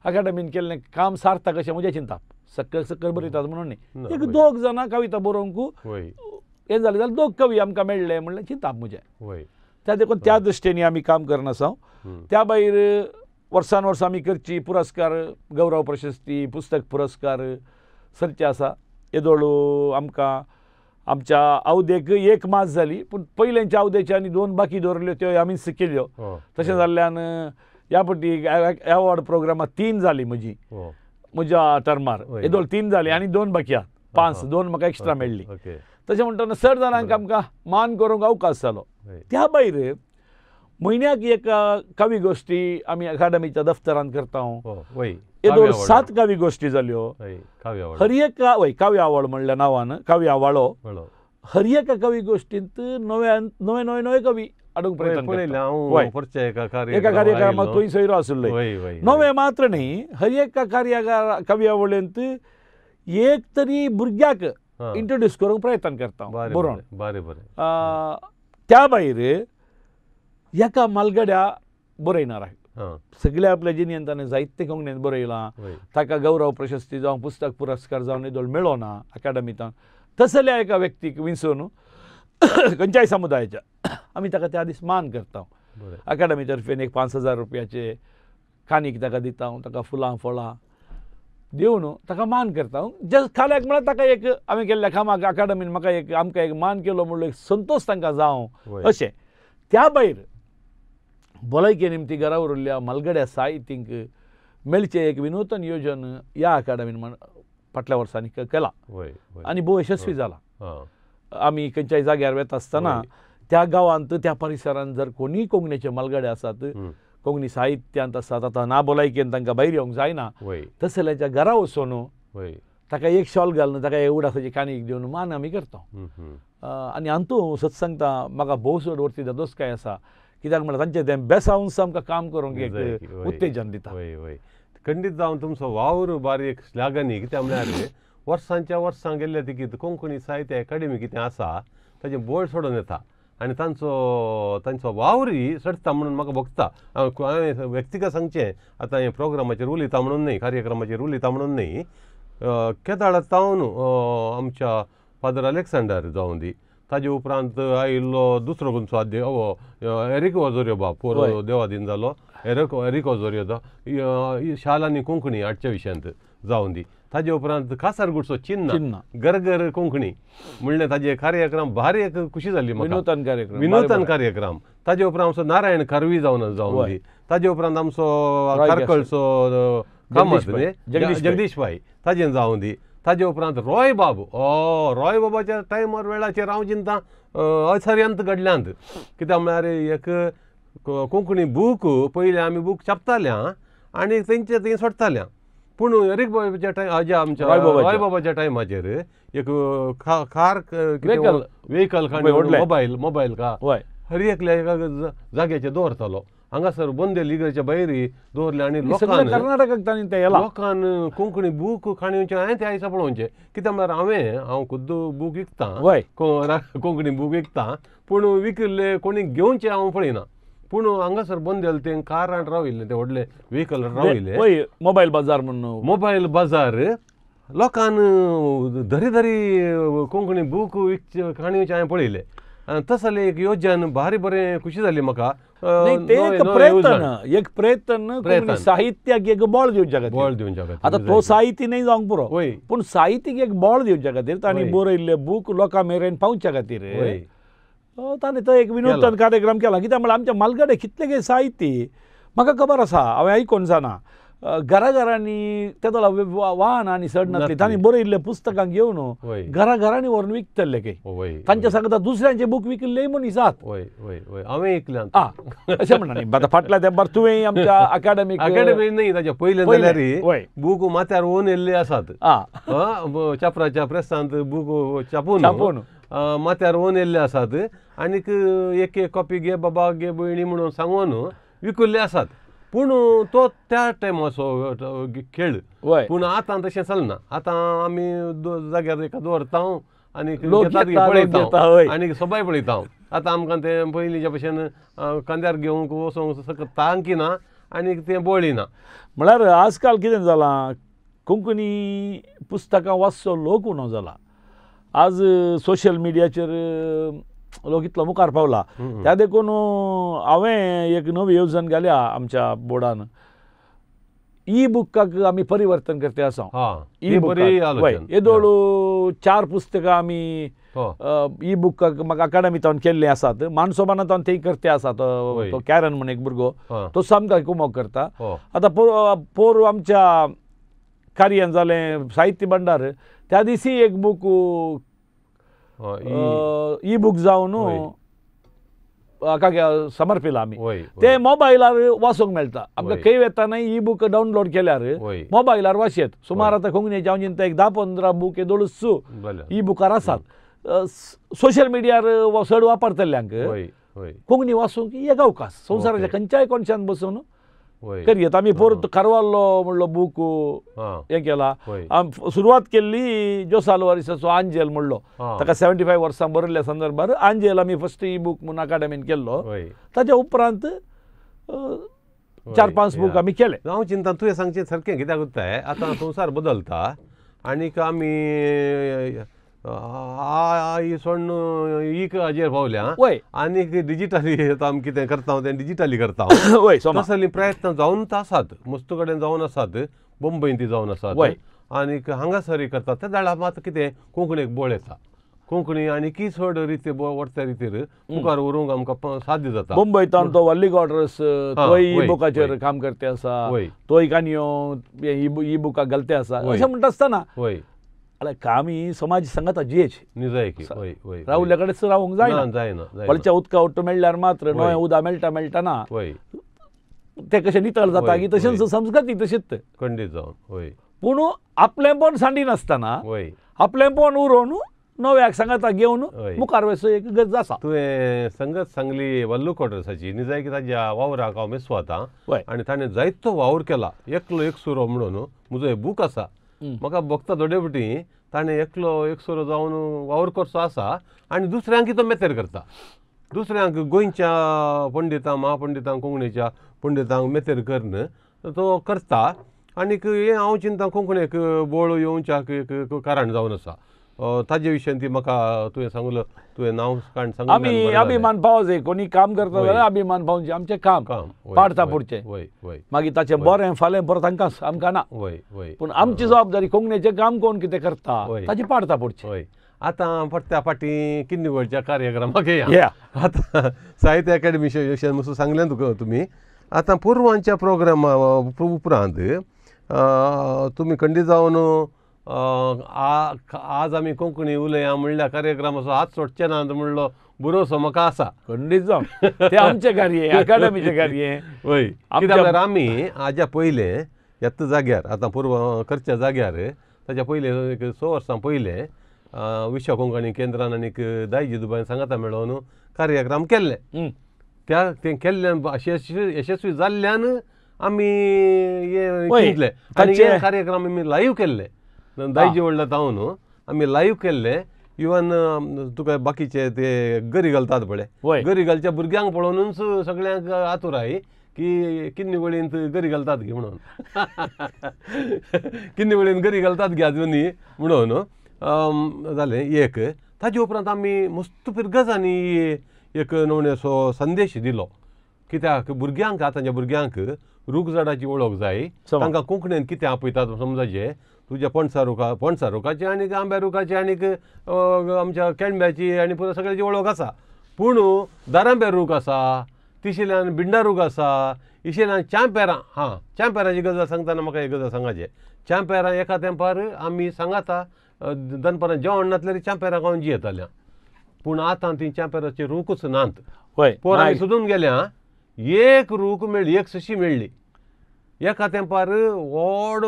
अकादमीन केल्लें काम सार्थक अशें म्हजें चिंतप. सकयल बरयतात म्हणून न्ही. एक 2 जाणां कविता बरोवंक हें जालें जाल्यार 2 कवी आमकां मेळ्ळे म्हणलें चिंतप म्हजें. त्या देखून त्या दृश्टेनी आमी काम करना आसा. त्या भायर वर्सान वर्स आमी करची पुरस्कार गौरव प्रशस्ती पुस्तक पुरस्कार सरचे आसा. येदोळू आमकां आमच्या आवदेक 1 मास जाली पूण पयलेंच्या आवदेच्या आनी 2 बाकी दवरल्यो त्यो आमी केल्यो. तशें जाल्ल्यान ह्या फावटी एवॉर्ड प्रोग्रामां 3 जाली म्हज्या टर्मार. येदोळ 3 जाली आनी 2 बाकी आहात. 5 2 म्हाका एक्स्ट्रा मेळ्ळी. तशें म्हणटना 6 जाणांक आमकां मान करूंक अवकाश जालो. त्या भायर म्हयन्याक एक कवी गोश्टी आमी अकादमीच्या दफ्तरांत करता. येदोळ 7 कवी गोश्टी जाल्यो. काव्य आवड म्हणल्या नांवान काव्य आवाळो. हर एका कवी गोश्टींत नवे कवी हाडूंक प्रयत्न एका कार्यक्रमाक थंय सोयरो आशिल्लो. नवे मात्र न्ही हर एका कवी आवळेंत एक तरी भुरग्याक इंट्रोड्यूस करूंक प्रयत्न करता बरोवन. त्या भायर एका मालगड्या बरयणारा सगळ्या आपल्या जिणेंत ताणें जायते कोंकणींत बरयलां. ताका गौरव प्रशस्ती जावं पुस्तक पुरस्कार जावन येदोळ मेळ्ळो ना अकादमींतल्यान. तसल्या एका व्यक्तीक विंसून खंयच्याय समुदायाच्या आमी ताका त्या दीस मान करता. अकादमी तर्फेन एक 5,000 रुपयाचे कानीक ताका दिता. ताका फुलां फळां दिवन ताका मान करता. जस्ट खाल्याक म्हळ्यार ताका एक आमी केल्ल्या कामाक अकादमीन म्हाका आमकां एक मान केलो म्हणलो एक संतोश तांकां जावं अशें. त्या भायर भलायके निमती घरा उरिल्ल्या मालगड्या साहित्यीक मेळचें एक विनूतन योजन ह्या अकादमीन फाटल्या वर्सांनी केलां आनी भोव यशस्वी जालां. आमी खंयच्याय जाग्यार वेता आसतना त्या गांवांत त्या परिसरांत जर कोणीय कोंकणीचे मालगडे आसात कोंकणी साहित्यांत आसात आतां ना भलायकेन तांकां भायर येवंक जायना तसल्याच्या घरा वचून ताका एक शॉल घालून ताका एवढाची कानीक दिवन मान आमी करता. आनी हातूंत सत सांगता म्हाका भोव चड वर्ती दोस्काय आसा. कित्याक म्हळ्यार तांचे तें बेसावून आमकां काम करूंक एक उत्तेजन दिता.
खंडीत जावन तुमचो वावर बारीक श्लाघनीय. कित्याक म्हळ्यार वर्सांच्या वर्सां गेल्ल्या देखीत कोंकणी साहित्य अकादमी कितें आसा ताचें बोड सोडून येता आनी तांचो वावरूय सडटा म्हणून म्हाका भोगता. हांवें व्यक्तिगत सांगचें आतां हें प्रोग्रामाचेर उलयता म्हणून न्ही कार्यक्रमाचेर उलयता म्हणून न्ही. केदाळ तावन आमच्या फादर अलेक्झांडर जावं दी ताजे उपरांत आयिल्लो दुसरो गोंयचो एरिक ओझोरियो बाब देवादीन जालो. एरिक ओझोरियो शाल आनी कोंकणी हाडच्या विशयांत जावं दी. ताजे उपरांत कासारगुडचो चिन्ना गरगर कोंकणी म्हणलें ताजे कार्यक्रम भारी एक खुशी जाल्ली विनूतन कार्यक्रम. ताजे उपरांत आमचो नारायण करवी जावन दी. ताजे उपरांत आमचो कारकळचो कामत जगदीश भाई ताजें जावं दी. ताजे उपरांत रॉय बाबाच्या टायमार वेळाचेर हांव चिंता असार्यांत घडल्यांत. कित्याक म्हळ्यार एक कोंकणी बूक पयलीं आमी बूक छापताल्या आनी तेंचे थंय सोडटाल्या. पूण एरिक बाबाच्या हाज्या आमच्या रॉय बाबाच्या टायमाचेर एक कार वेहिकल मोबायल का हर एकल्या एका जाग्याचेर दवरतालो. हांगासर बोंदेल इगर्जेच्या भायर दवरले आनी लोकांन कोंकणी बूक खाणीवचें हांवें ते आयसा पळोवचें. कित्याक म्हळ्यार हांव खुद्द बूक विकतां कोंकणी बूक विकतां पूण विकिल्ले कोणी घेवचे हांव पळयना. पूण हांगासर बोंदेल तें कारांत राविल्ले ते व्हडले वेहिकल राविल्ले
मोबायल बाजार म्हणून
मोबायल बाजार लोकांन धरी कोंकणी बूक खाणीवचें हांवें पळयलें. तसलें एक योजन भारी बरें खुशी जाली म्हाका.
एक प्रयत्न साहित्याक एक बळ दिवच्या खातीर. आतां तो साहित्य न्ही जावंक पुरो पूण साहित्यीक एक बळ दिवच्या खातीर तांणी बरयल्ले बूक लोकां मेरेन पावच्या खातीर ताणें तो एक विनूतन कार्यक्रम केला. कित्याक म्हळ्यार आमच्या मालगडे कितले गे साहित्य म्हाका खबर आसा हांवें आयकोन जाणा. घराघरांनी तेदोला वाहन आणि सडनातली तांणी बरयल्ले पुस्तकां घेवन
वय.
घराघरांनी व्हरून विकतले काही
वय
तांच्या सांगता दुसऱ्यांचे बूक विकले मनीस आहात
वय वय वय हांवें ऐकलें
अशें म्हणना न्ही आतां फाटल्या तेंपार तुवें आमच्या अकॅडमीक
अकॅडमी न्ही ताच्या पयले
पयले,
जाल्यार
वय.
बूक माथ्यार ओन येल्ले आसात चापराच्या प्रेसांत बूक छापून माथ्यार ओन येल्ले आसात आनीक एक एक कॉपी घे बाबा घे भयणी म्हणून सांगून विकुल्ले आसात पूण तो त्या टायमाचो खेळ
वय.
पूण आतां तशें चलना आतां आमी जाग्यार एका दवरता आनी
लोक घेता, लोक घेता, वय.
आनी सबाय पळयता आतां आमकां तें पयलींच्या भशेन कांद्यार घेवंक वचोंक सकता अंकी ना आनी तें बळी ना
म्हळ्यार आजकाल कितें जालां कोंकणी पुस्तकां वाचचो लोक उणो जाला आज सोशल मिडियाचेर लोक इतलो मुखार पावला त्या देखून हांवें एक नवी येवजण घाल्या आमच्या बोर्डान ई बुकाक आमी परिवर्तन करते आसा ई बुकाक येदोळ 4 पुस्तकां आमी ई बुकाक म्हाका अकाडमींतल्यान केल्लीं आसात मानसोबानांतल्यान तें करते आसात तो कॅरन म्हणून एक भुरगो तो सामको कुमोग करता आतां पोर आमच्या कार्यान जालें साहित्य भंडार त्या दिसी एक बूक ई बुक जावन समर्पिला आमी ते मोबायलार वाचूंक मेळटा आमकां खंय वेताना ई बूक डावनलोड केल्यार मोबायलार वाचयत सुमार आतां कोंकणीचे हांव चिंता एक 10-15 बूक येदोळूच ई बुकार आसात सोशल मिडियार चड वापरतल्यांक कोंकणी वाचूंक एक अवकाश संवसाराच्या खंयच्याय कोणशान बसून करियत आमी परत कारवाल्लो म्हणलो बूक हें केला सुरवात केल्ली जोस आल्वारिसाचो आंजेल म्हणलो ताका 75 वर्सां बरयल्ल्या संदर्भार आंजेल आमी फस्ट ई बूक म्हणून अकाडमीन केल्लो ताच्या उपरांत 4-5 बूक आमी केले
हांव चिंता तुवें सांगचें सारकें कित्याक कोत्ताय आतां संवसार बदलता आनीक आमी सोडून एक हाजेर पावल्या आनीक डिजिटली आमी कितें करता तें डिजिटली करता तसली प्रयत्न जावन आसात मस्तू कडेन जावन आसात मुंबयन ती जावन आसात आनीक हांगासरी करतात त्या दाळा मात कितें कोंकणीक बळ येता कोंकणी आनी की चड रिती वर्त्या रितीर मुखार व्हरूंक आमकां साध्य जाता
मुंबयतान तो वल्ली गॉड्रस तोय ई बुकाचेर काम करते आसा तोय काणयो ई बुकाक घालते आसा अशें म्हणटा आसतना काम ही समाज सांगता जीएच रावल्ल्या कडेच रावूंक जायना वळच्या उदका उट्ट मेळ्ळ्यार मात्र नवें उदक मेळटा ते कशें नितळ जाता की तशेंच संस्कृती तशीच
खंडीत जावन
पूण आपलेंपण सांडिनासतना आपलेंपण उरोवन नव्याक सांगता घेवन मुखार वचो एक गरज आसा
तुवें संगत सांगली वल्लू कॉड्रसाची निजाय की ताच्या वावराक हांव मेसवाता आनी ताणें जायतो वावर केला एकलो एक सुरो म्हणून म्हजो हे बूक आसा म्हाका भोगता थोडे फावटी ताणें एकलो एक सोरो जावन वावर करचो आसा आनी दुसऱ्यांक तो मेतेर करता दुसऱ्यांक गोंयच्या पंडितांक महापंडितांक कोंकणीच्या पंडितांक मेतेर करन तो करता आनीक हें हांव चिंता कोंकणीक बोळ येवच्याक एक कारण जावन आसा ताजे विशयान ती म्हाका तुवें सांगलो तुवें नांव काण सांग
आमी अभिमान पावो जाय कोणी काम करता जाल्यार अभिमान पावोवचें आमचें काम पाडता पुडचें मागीर ताचें बरें फालें परत आमकां ना पूण आमची जबाबदारी कोंकणीचें काम कोण कितें करता ताची पाडता पुडचें
आतां पडत्या फाटी किन्नीवळच्या कार्यक्रमाक या आतां साहित्य अकॅडमी विशयान सांगलें तुका तुमी आतां पुरवांच्या प्रोग्रामा उपरांत तुमी खंडीत जावन आज आमी कोंकणी उलया म्हणल्या कार्यक्रमाचो हात सोडचे ना म्हणलो भरोसो म्हाका आसा
खंडीत जावन तें आमचें कार्य अकाडमीचें कार्य
कित्याक आमी हाज्या पयलें ह्याच जाग्यार आतां पूर्व करच्या जाग्यार ताच्या पयलें एक 6 वर्सां पयलें विश्व कोंकणी केंद्रान आनीक दायजी दुबायन सांगाता मेळोवन कार्यक्रम केल्ले त्या तें केल्ल्यान यशस्वी जाल्ल्यान आमी हें चिंतलें आनी हे कार्यक्रम आमी लायव्ह केल्ले दायजी व्हडल्या तावन आमी लायव्ह केल्ले इवन तुका बाकीचे ते गरी घालतात पळय गरी घालच्या भुरग्यांक पळोवनूच सगळ्यांक आतुराय की किन्नी वळींत गरी घालतात घे म्हणून किन्नी वळीन गरी घालतात घे आजुनी म्हणून जालें एक ताजे उपरांत आमी मस्त गजांनी एक नवणेसो संदेश दिलो कित्याक भुरग्यांक आतांच्या भुरग्यांक रूखझाडाची वळख जाय तांकां कोंकणीन कितें आपयतात समजाचें तुज्या पणसा रुखाची आनीक आंब्या रुखाची आनीक आमच्या केळम्याची आनी पुरो सगळ्याची वळख आसा पूण दारांब्या रूख आसा तिशेल्यान बिंडारूग आसा इशेल्यान चांपेरां हां चांपेरांची गजाल सांगतना म्हाका एक गजाल सांगाचें चांपेरां एका तेंपार आमी सांगाता दनपारां जेवण नातल्यार चांपेरां खावन जियेताल्या पूण आतां ती चांपेरांची रूखच नात
होय
पोर आमी सोदून गेल्या एक रूख मेळ्ळी एक सशी मेळ्ळी एका तेंपार व्हड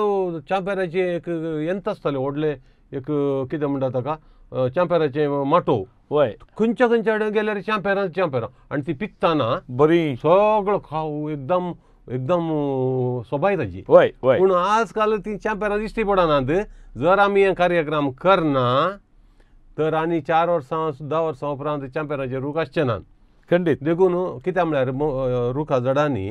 चांपेराचे एक यंत्र आसताले व्हडले एक कितें म्हणटा ताका चांपेराचे माटो
होय
खंयच्या खंयच्या कडेन गेल्यार चांपेरां आनी ती पिकताना
बरी
सगळो खाव एकदम एकदम सोबाय ताची
होय होय
पूण आजकाल ती चांपेरां दिश्टी पडनात जर आमी हे कार्यक्रम करना तर आनी 4 वर्सां 10 वर्सां उपरांत चांपेराचे रूख आसचे नात
खंडीत
देखून कित्याक म्हळ्यार रुखा झाडांनी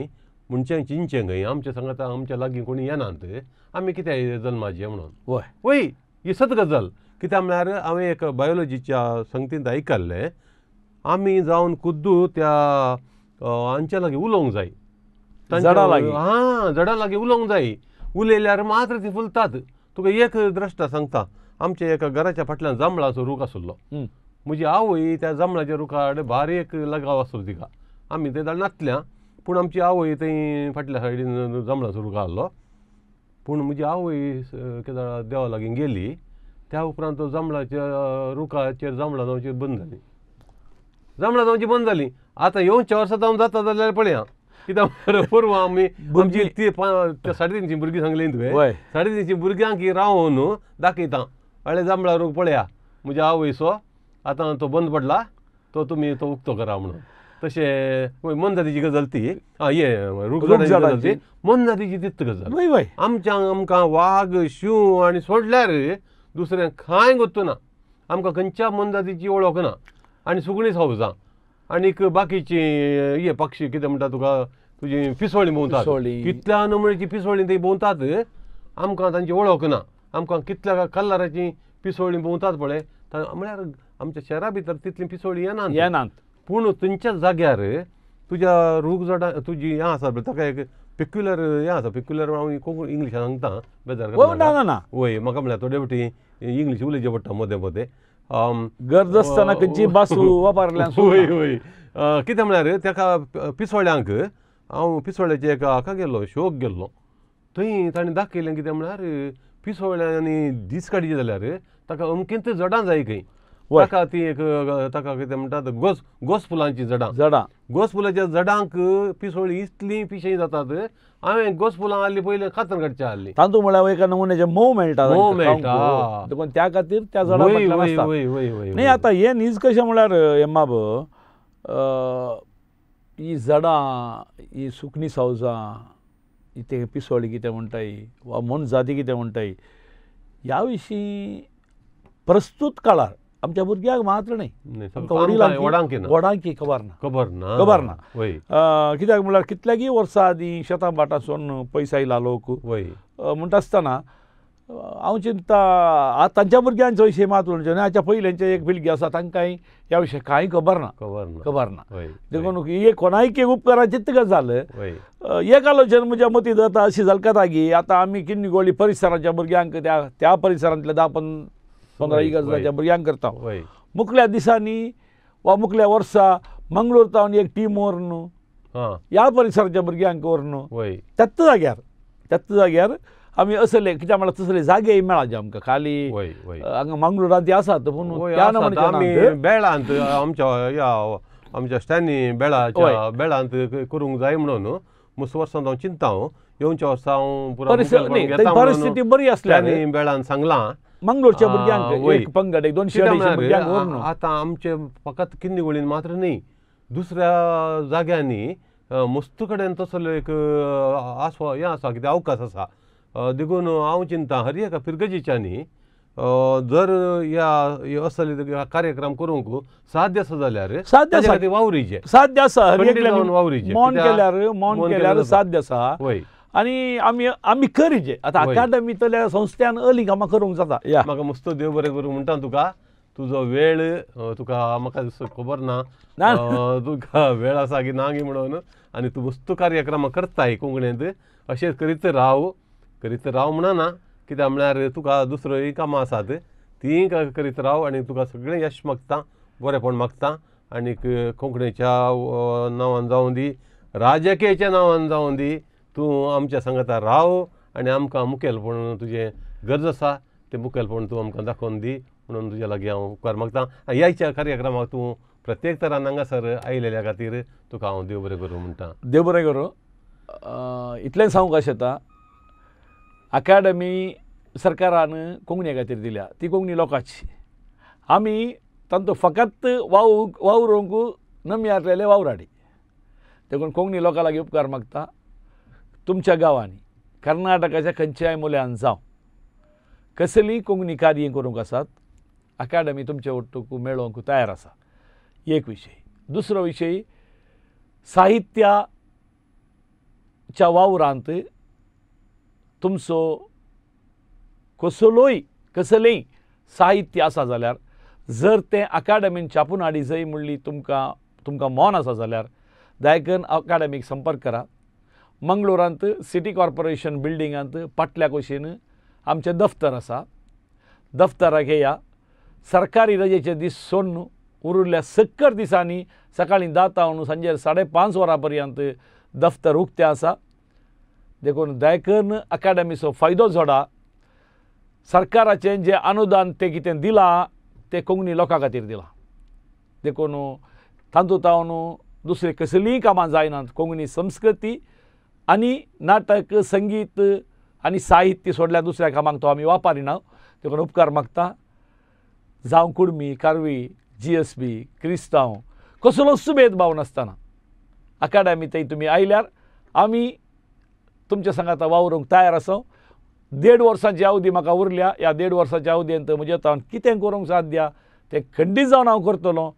म्हणचे चिंचें खंय आमचे सांगता आमच्या लागीं कोणी येनात आमी कित्याक जल्माचे म्हणून
होय
वय ही सत गजाल कित्याक म्हळ्यार हांवें एक बायोलॉजीच्या संगतींत आयकल्लें आमी जावन खुद्दू त्या हांच्या लागीं उलोवंक जाय
झाडां लागीं
हां झाडां लागीं उलोवंक जाय उलयल्यार मात्र ती फुलतात तुका एक दृश्टा सांगता आमच्या एका घराच्या फाटल्यान जांबळाचो रूख आसलो म्हजी आवय त्या जांबळाच्या रुखाड बारीक लगाव आसलो तिका आमी ते नातल्या पूण आमची आवय थंय फाटल्या सायडीन जांबळाचो रूख आसलो पूण म्हजी आवय केदार देवा लागीं गेली त्या उपरांत जांबळाच्या रुखाचेर जांबळां जावची बंद जाली जांबळां जावची बंद जाली आतां येवच्या वर्सां जावन जाता जाल्यार पळया कित्याक परवां आमी आमची ती 3.5 भुरगीं सांगली तुवें 3.5 भुरग्यांक रावन दाखयता अळे जांबळा रूख पळया म्हज्या आवयचो आतां तो बंद पडला तो तुमी तो उक्तो करा म्हणून तशें मन जातीची गजाल ती रूख झाडांची मन जातीची तित्त गजाल आमकां वाघ शिव आनी सोडल्यार दुसरें कांय गोत्तू ना आमकां खंयच्या मन जातीची वळख ना आनी सुगणीच हावजां आनीक बाकीची पक्षी कितें म्हणटा तुका तुजी पिसोळी भोंवतात कितल्या नमुन्याची पिसोळी थंय भोंवतात आमकां तांची वळख ना आमकां कितल्या कलराची पिसोळी भोंवतात पळय म्हळ्यार आमच्या शहरा भितर तितली पिसोळी येनात पूण थंयच्या जाग्यार तुज्या रूख झाडां तुजी हें आसा पळय ताका एक पेक्युलर हें आसा पेक्युलर हांव कोंकणी इंग्लिशान सांगता बेजार वय म्हाका म्हळ्यार थोडे फावटी इंग्लीश उलयचें पडटा मदें मदें
गरज आसतना खंयची भासू वापरल्या
वय वय कितें म्हळ्यार ताका पिसोळ्यांक हांव पिसोळ्याच्या एका हाका गेल्लो शोक गेल्लो थंय ताणें दाखयलें कितें म्हळ्यार पिसोळ्यांनी दीस काडचे जाल्यार ताका अमकेंत झाडां जाय खंय ताका ती एक ताका कितें म्हणटात गोस फुलांची झाडां गोस फुलांच्या झाडांक पिसोळी इतली पिशें जातात हांवें गोस फुलां हाडलीं पयलीं खातर काडचें हाडलीं
तातूंत म्हळ्यार एका नमुन्याचे मोव मेळटा देखून त्या खातीर त्या झाडां न्ही आतां हे न्हीज कशें म्हळ्यार एम्माब ही झाडां ही सुकणी सावजां ही ते पिसोळी कितें म्हणटाय वा मन जाती कितें म्हणटाय ह्या विशीं प्रस्तूत काळार आमच्या भुरग्यांक मात्र न्ही वडांकी खबर ना कित्याक म्हळ्यार कितल्यागी वर्सां आदीं शेतां भाटासून पयस आयला लोक म्हणटा आसतना हांव चिंतता आतां तांच्या भुरग्यांचो विशय मात उलोवचें न्ही हाच्या पयल्यांचे एक पिळगी आसा तांकांय ह्या विशय कांय खबर ना देखून ही कोणायक एक उपकारा चित्त गजाल एक आलोचन म्हज्या मतींत जाता अशी जालका तागी आतां आमी किन्निगोळी परिसराच्या भुरग्यांक त्या परिसरांतल्या 10-15 वर्साच्या भुरग्यांक करता मुखल्या दिसांनी वा मुखल्या वर्सा मंगळूर तावन एक टीम व्हरून ह्या परिसराच्या भुरग्यांक व्हरून त्याच जाग्यार आमी असले कित्याक म्हळ्यार तसले जागे मेळाचे आमकां खाली हांगा मंगळुरांत आसात पूण
आमी बेळांत आमच्या स्टॅनी बेळांत करूंक जाय म्हणून मुस वर्सांत हांव चिंता येवच्या वर्सा हांव
परिस्थिती बरी आसल्यार
बेळांत सांगलां
मंगळूरच्या भुरग्यांक एक पंगड 200 भुरग्यांक व्हरून
आतां आमचे फकत किन्निगोळीन मात्र न्ही दुसऱ्या जाग्यांनी मस्त कडेन तसलो एक हें आसा कितें अवकाश आसा देखून हांव चिंता हर एका पिरगजीच्यांनी जर ह्या असले कार्यक्रम करूंक साध्य आसा जाल्यार वावरीचे
साध्य आसा वावरीचे मौन केल्यार साध्य आसा आनी आमी करीचे आतां अकादमीतल्या संस्थ्यान अली कामां करूंक जाता
म्हाका मस्त देव बरें करूं म्हणटा तुका तुजो वेळ तुका म्हाका खबर ना तुका वेळ आसा की ना गी म्हणून आनी तूं मस्त कार्यक्रमां करताय कोंकणींत अशेंच करीत राव म्हणना कित्याक म्हळ्यार तुका दुसरोय कामां आसात ती करीत राव आनी तुका सगळें यश मागता बरेंपण मागता आनीक कोंकणीच्या नांवान जावं दी, राजकीयच्या नांवान जावं दी, तूं आमच्या सांगाता राव आनी आमकां मुखेलपण तुजें गरज आसा तें मुखेलपण तूं आमकां दाखोवन दी म्हणून तुज्या लागीं हांव उपकार मागतां. ह्या कार्यक्रमाक तूं प्रत्येक तरान हांगासर आयलेल्या खातीर तुका हांव देव बरें करूं म्हणटा.
देव बरें करूं. इतलें सांगूंक अशें येता, अकाडेमी सरकारान कोंकणी खातीर दिल्या, ती कोंकणी लोकांची. आमी तांचो फकत वावरूंक नमी आसलेले वावराडी. देखून कोंकणी लोकां लागीं उपकार मागता, तुमच्या गांवांनी कर्नाटकाच्या खंयच्याय मूल्यान जावं कसलीय कोंकणी कार्य करूंक आसात, अकाडेमी तुमचे वटूक मेळोवंक तयार आसा. एक विशय. दुसरो विशय, साहित्याच्या वावरांत तुमचो कसलेंय साहित्य आसा जाल्यार जर तें अकाडेमीन छापून हाडी जंय म्हणली तुमकां मोन आसा जाल्यार दया करून अकाडेमीक संपर्क करा. मंगळुरांत सिटी कॉर्पोरेशन बिल्डिंगांत फाटल्या कुशीन आमचें दफ्तर आसा. दफ्तराक येया. सरकारी रजेचे दीस सोडून उरिल्ल्या सक्कर दिसांनी सकाळीं 10 तावन सांजे 5:30 वरां पर्यंत दफ्तर उक्तें आसा. देखून दया करून अकाडेमीचो फायदो जोडा. सरकाराचें जें अनुदान तें कितें दिलां तें कोंकणी लोकां खातीर दिलां. देखून तातूंत दुसरी कसलींय कामां जायनात. कोंकणी संस्कृती आनी नाटक, संगीत आनी साहित्य सोडल्या दुसऱ्या कामांक तो आमी वापरिना. देखून उपकार मागता, जावं कुडमी, कारवी, GSB, क्रिस्तांव, कसलोच भेदभाव नासतना अकाडेमी थंय तुमी आयल्यार आमी तुमच्या सांगाता वावरूंक तयार आसा. 1.5 वर्सांची अवधी म्हाका उरल्या. ह्या 1.5 वर्साच्या अवधयेंत म्हजे हांव कितें करूंक साध्या तें खंडीत जावन हांव करतलों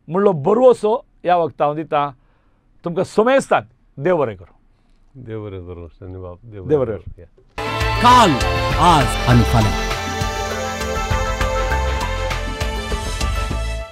म्हणलो बरवसो ह्या वक्ता हांव दितां. तुमकां सोमेस्तान देव बरें करूं.
देव बरें करूं. धन्यवाद.
देव बरें करूं.
काल, आज आणि फाल्यां